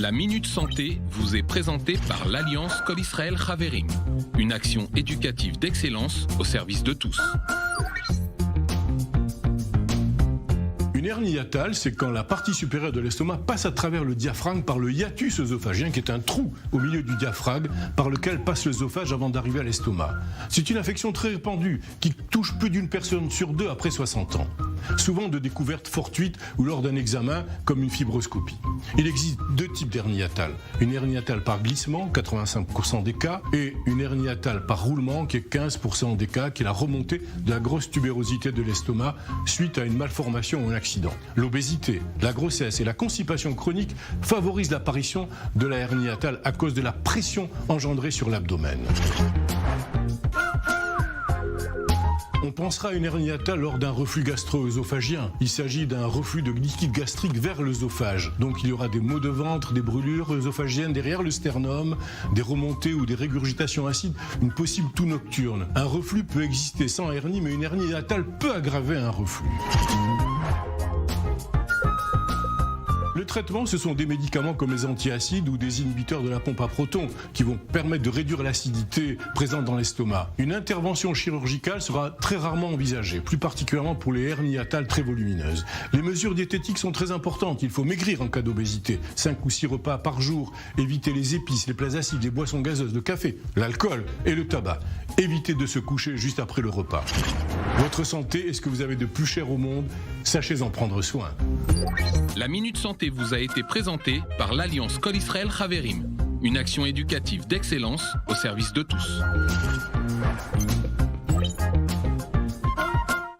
La Minute Santé vous est présentée par l'Alliance Kol Israel Chaverim, une action éducative d'excellence au service de tous. Une hernie hiatale, c'est quand la partie supérieure de l'estomac passe à travers le diaphragme par le hiatus œsophagien, qui est un trou au milieu du diaphragme par lequel passe l'œsophage avant d'arriver à l'estomac. C'est une affection très répandue qui touche plus d'une personne sur deux après 60 ans. Souvent de découvertes fortuites ou lors d'un examen comme une fibroscopie. Il existe deux types d'hernie hiatale. Une hernie hiatale par glissement, 85% des cas, et une hernie hiatale par roulement, qui est 15% des cas, qui est la remontée de la grosse tubérosité de l'estomac suite à une malformation ou un accident. L'obésité, la grossesse et la constipation chronique favorisent l'apparition de la hernie hiatale à cause de la pression engendrée sur l'abdomen. On pensera à une hernie hiatale lors d'un reflux gastro-œsophagien. Il s'agit d'un reflux de liquide gastrique vers l'œsophage. Donc il y aura des maux de ventre, des brûlures œsophagiennes derrière le sternum, des remontées ou des régurgitations acides, une possible toux nocturne. Un reflux peut exister sans hernie, mais une hernie hiatale peut aggraver un reflux. Le traitement, ce sont des médicaments comme les antiacides ou des inhibiteurs de la pompe à protons qui vont permettre de réduire l'acidité présente dans l'estomac. Une intervention chirurgicale sera très rarement envisagée, plus particulièrement pour les hernies hiatales très volumineuses. Les mesures diététiques sont très importantes. Il faut maigrir en cas d'obésité. 5 ou 6 repas par jour. Éviter les épices, les plats acides, les boissons gazeuses, le café, l'alcool et le tabac. Évitez de se coucher juste après le repas. Votre santé est ce que vous avez de plus cher au monde. Sachez en prendre soin. La Minute Santé vous a été présentée par l'Alliance Kol Israel Chaverim, une action éducative d'excellence au service de tous.